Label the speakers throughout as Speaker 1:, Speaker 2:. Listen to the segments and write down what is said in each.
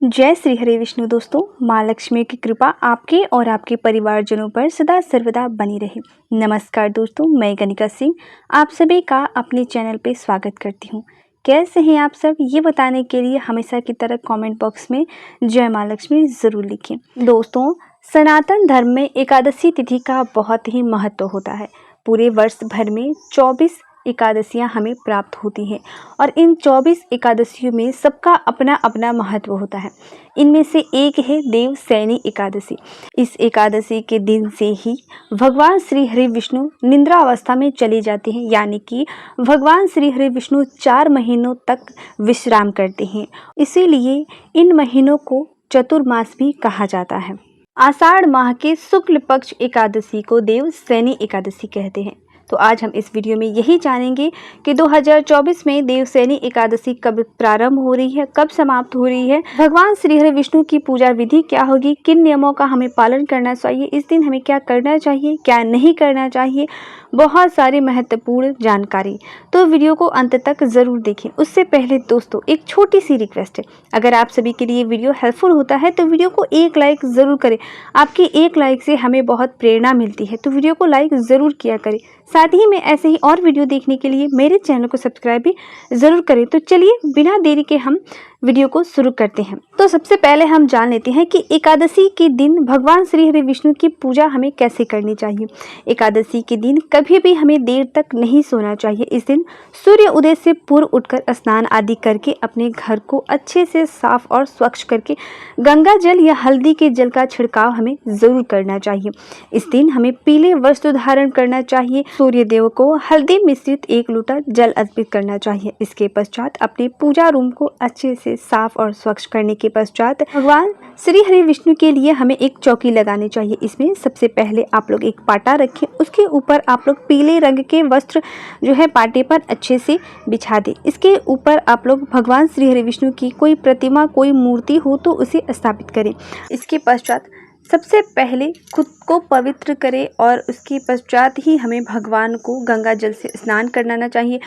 Speaker 1: जय श्री हरे विष्णु। दोस्तों, माँ लक्ष्मी की कृपा आपके और आपके परिवारजनों पर सदा सर्वदा बनी रहे। नमस्कार दोस्तों, मैं गनिका सिंह आप सभी का अपने चैनल पे स्वागत करती हूँ। कैसे हैं आप सब, ये बताने के लिए हमेशा की तरह कमेंट बॉक्स में जय माँ लक्ष्मी ज़रूर लिखें। दोस्तों, सनातन धर्म में एकादशी तिथि का बहुत ही महत्व होता है। पूरे वर्ष भर में 24 एकादशियां हमें प्राप्त होती हैं और इन 24 एकादशियों में सबका अपना अपना महत्व होता है। इनमें से एक है देवशयनी एकादशी। इस एकादशी के दिन से ही भगवान श्री हरि विष्णु निद्रा अवस्था में चले जाते हैं, यानी कि भगवान श्री हरि विष्णु 4 महीनों तक विश्राम करते हैं। इसीलिए इन महीनों को चतुर्मास भी कहा जाता है। आषाढ़ माह के शुक्ल पक्ष एकादशी को देवशयनी एकादशी कहते हैं। तो आज हम इस वीडियो में यही जानेंगे कि 2024 में देवशयनी एकादशी कब प्रारंभ हो रही है, कब समाप्त हो रही है, भगवान श्री हरि विष्णु की पूजा विधि क्या होगी, किन नियमों का हमें पालन करना चाहिए, इस दिन हमें क्या करना चाहिए, क्या नहीं करना चाहिए, बहुत सारी महत्वपूर्ण जानकारी। तो वीडियो को अंत तक ज़रूर देखें। उससे पहले दोस्तों, एक छोटी सी रिक्वेस्ट है, अगर आप सभी के लिए वीडियो हेल्पफुल होता है तो वीडियो को एक लाइक ज़रूर करें। आपकी एक लाइक से हमें बहुत प्रेरणा मिलती है, तो वीडियो को लाइक ज़रूर किया करें। साथ ही में ऐसे ही और वीडियो देखने के लिए मेरे चैनल को सब्सक्राइब भी ज़रूर करें। तो चलिए बिना देरी के हम वीडियो को शुरू करते हैं। तो सबसे पहले हम जान लेते हैं कि एकादशी के दिन भगवान श्री हरि विष्णु की पूजा हमें कैसे करनी चाहिए। एकादशी के दिन कभी भी हमें देर तक नहीं सोना चाहिए। इस दिन सूर्य उदय से पूर्व उठकर स्नान आदि करके अपने घर को अच्छे से साफ और स्वच्छ करके गंगा जल या हल्दी के जल का छिड़काव हमें ज़रूर करना चाहिए। इस दिन हमें पीले वस्त्र धारण करना चाहिए। सूर्य देव को हल्दी मिश्रित 1 लोटा जल अर्पित करना चाहिए। इसके पश्चात अपने पूजा रूम को अच्छे से साफ और स्वच्छ करने के पश्चात भगवान श्री हरि विष्णु के लिए हमें एक चौकी लगानी चाहिए। इसमें सबसे पहले आप लोग एक पाटा रखें, उसके ऊपर आप लोग पीले रंग के वस्त्र जो है पाटे पर अच्छे से बिछा दें। इसके ऊपर आप लोग भगवान श्री हरि विष्णु की कोई प्रतिमा, कोई मूर्ति हो तो उसे स्थापित करें। इसके पश्चात सबसे पहले खुद को पवित्र करें और उसके पश्चात ही हमें भगवान को गंगा जल से स्नान कराना चाहिए।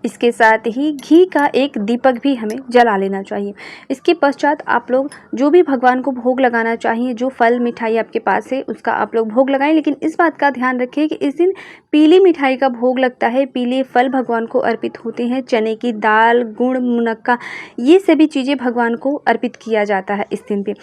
Speaker 1: इसके साथ ही घी का एक दीपक भी हमें जला लेना चाहिए। इसके पश्चात आप लोग जो भी भगवान को भोग लगाना चाहिए, जो फल मिठाई आपके पास है उसका आप लोग भोग लगाएं। लेकिन इस बात का ध्यान रखिए कि इस दिन पीली मिठाई का भोग लगता है, पीले फल भगवान को अर्पित होते हैं। चने की दाल, गुड़, मुनक्का, ये सभी चीज़ें भगवान को अर्पित किया जाता है इस दिन पे।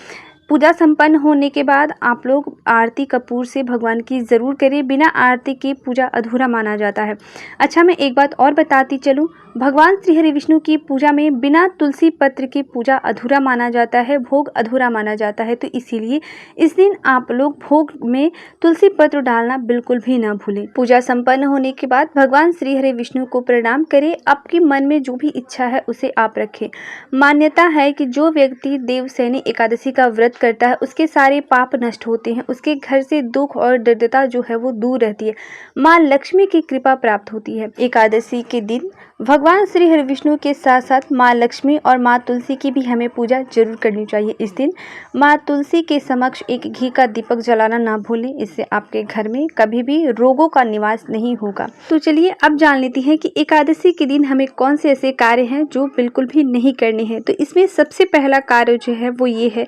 Speaker 1: पूजा संपन्न होने के बाद आप लोग आरती कपूर से भगवान की ज़रूर करें। बिना आरती के पूजा अधूरा माना जाता है। अच्छा, मैं एक बात और बताती चलूँ, भगवान श्री हरि विष्णु की पूजा में बिना तुलसी पत्र की पूजा अधूरा माना जाता है, भोग अधूरा माना जाता है। तो इसीलिए इस दिन आप लोग भोग में तुलसी पत्र डालना बिल्कुल भी ना भूलें। पूजा संपन्न होने के बाद भगवान श्री हरि विष्णु को प्रणाम करें। आपके मन में जो भी इच्छा है उसे आप रखें। मान्यता है कि जो व्यक्ति देवशयनी एकादशी का व्रत करता है उसके सारे पाप नष्ट होते हैं, उसके घर से दुख और दरिद्रता जो है वो दूर रहती है, माँ लक्ष्मी की कृपा प्राप्त होती है। एकादशी के दिन भगवान श्री हरि विष्णु के साथ साथ माँ लक्ष्मी और माँ तुलसी की भी हमें पूजा जरूर करनी चाहिए। इस दिन माँ तुलसी के समक्ष एक घी का दीपक जलाना ना भूलें, इससे आपके घर में कभी भी रोगों का निवास नहीं होगा। तो चलिए अब जान लेते हैं कि एकादशी के दिन हमें कौन से ऐसे कार्य हैं जो बिल्कुल भी नहीं करने हैं। तो इसमें सबसे पहला कार्य जो है वो ये है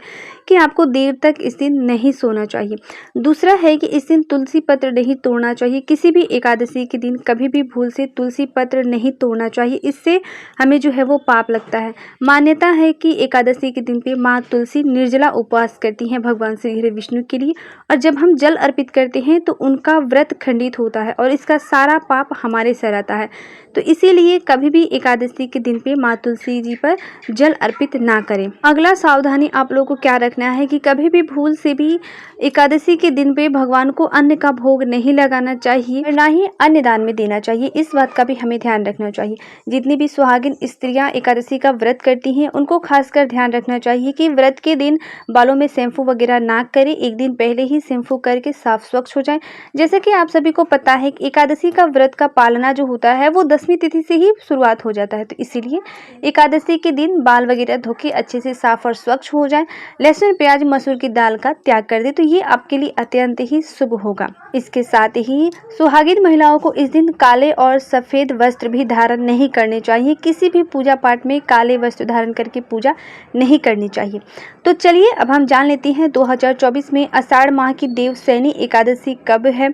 Speaker 1: कि आपको देर तक इस दिन नहीं सोना चाहिए। दूसरा है कि इस दिन तुलसी पत्र नहीं तोड़ना चाहिए। किसी भी एकादशी के दिन कभी भी भूल से तुलसी पत्र नहीं तोड़ना चाहिए, इससे हमें जो है वो पाप लगता है। मान्यता है कि एकादशी के दिन पे माँ तुलसी निर्जला उपवास करती हैं भगवान श्री हरि विष्णु के लिए, और जब हम जल अर्पित करते हैं तो उनका व्रत खंडित होता है और इसका सारा पाप हमारे सर आता है। तो इसीलिए कभी भी एकादशी के दिन पे माँ तुलसी जी पर जल अर्पित ना करें। अगला सावधानी आप लोगों को क्या रखना है कि कभी भी भूल से भी एकादशी के दिन पे भगवान को अन्न का भोग नहीं लगाना चाहिए और ना ही अन्न दान में देना चाहिए। इस बात का भी हमें ध्यान रखना चाहिए। जितनी भी सुहागिन स्त्रियां एकादशी का व्रत करती हैं उनको खासकर ध्यान रखना चाहिए कि व्रत के दिन बालों में शैम्पू वगैरह ना करें। एक दिन पहले ही शैम्पू करके साफ स्वच्छ हो जाएं। जैसे कि आप सभी को पता है कि एकादशी का व्रत का पालना जो होता है वो 10वीं तिथि से ही शुरुआत हो जाता है। तो इसीलिए एकादशी के दिन बाल वगैरह धो के अच्छे से साफ और स्वच्छ हो जाएं। लहसुन, प्याज, मसूर की दाल का त्याग कर दे तो ये आपके लिए अत्यंत ही शुभ होगा। इसके साथ ही सुहागिन महिलाओं को इस दिन काले और सफेद वस्त्र भी धारण नहीं करने चाहिए। किसी भी पूजा पाठ में काले वस्त्र धारण करके पूजा नहीं करनी चाहिए। तो चलिए अब हम जान लेते हैं 2024 में आषाढ़ माह की देवशयनी एकादशी कब है।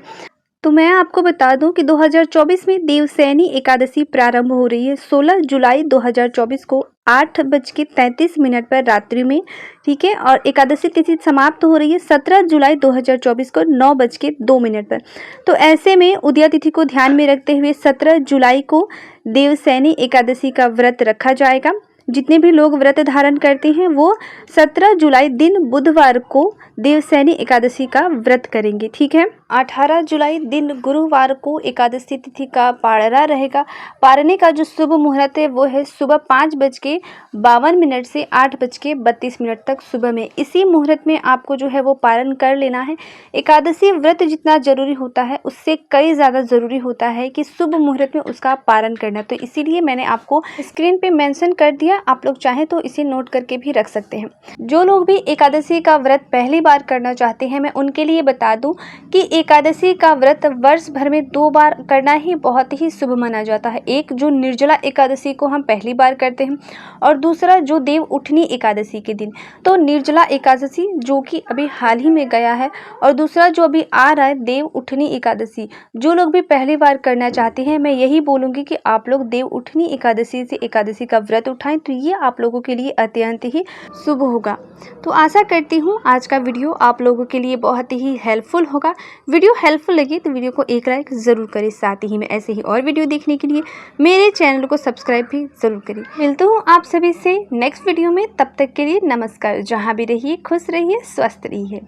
Speaker 1: तो मैं आपको बता दूं कि 2024 में देवशयनी एकादशी प्रारंभ हो रही है 16 जुलाई 2024 को 8:33 पर रात्रि में, ठीक है। और एकादशी तिथि समाप्त हो रही है 17 जुलाई 2024 को 9:02 पर। तो ऐसे में उदया तिथि को ध्यान में रखते हुए 17 जुलाई को देवशयनी एकादशी का व्रत रखा जाएगा। जितने भी लोग व्रत धारण करते हैं वो 17 जुलाई दिन बुधवार को देवशयनी एकादशी का व्रत करेंगे, ठीक है। 18 जुलाई दिन गुरुवार को एकादशी तिथि का पारणा रहेगा। पारने का जो शुभ मुहूर्त है वो है सुबह 5:52 से 8:32 तक सुबह में। इसी मुहूर्त में आपको जो है वो पारण कर लेना है। एकादशी व्रत जितना जरूरी होता है उससे कई ज़्यादा ज़रूरी होता है कि शुभ मुहूर्त में उसका पारण करना। तो इसीलिए मैंने आपको स्क्रीन पे मेंशन कर दिया, आप लोग चाहें तो इसे नोट करके भी रख सकते हैं। जो लोग भी एकादशी का व्रत पहली बार करना चाहते हैं मैं उनके लिए बता दूं कि एकादशी का व्रत वर्ष भर में 2 बार करना ही बहुत ही शुभ माना जाता है। एक जो निर्जला एकादशी को हम पहली बार करते हैं और दूसरा जो देव उठनी एकादशी के दिन। तो निर्जला एकादशी जो कि अभी हाल ही में गया है और दूसरा जो अभी आ रहा है देव उठनी एकादशी। जो लोग भी पहली बार करना चाहते हैं मैं यही बोलूँगी कि आप लोग देव उठनी एकादशी से एकादशी का व्रत उठाएं तो ये आप लोगों के लिए अत्यंत ही शुभ होगा। तो आशा करती हूँ आज का वीडियो आप लोगों के लिए बहुत ही हेल्पफुल होगा। वीडियो हेल्पफुल लगी तो वीडियो को एक लाइक ज़रूर करें, साथ ही में ऐसे ही और वीडियो देखने के लिए मेरे चैनल को सब्सक्राइब भी ज़रूर करें। मिलता हूँ आप सभी से नेक्स्ट वीडियो में, तब तक के लिए नमस्कार। जहाँ भी रहिए खुश रहिए, स्वस्थ रहिए।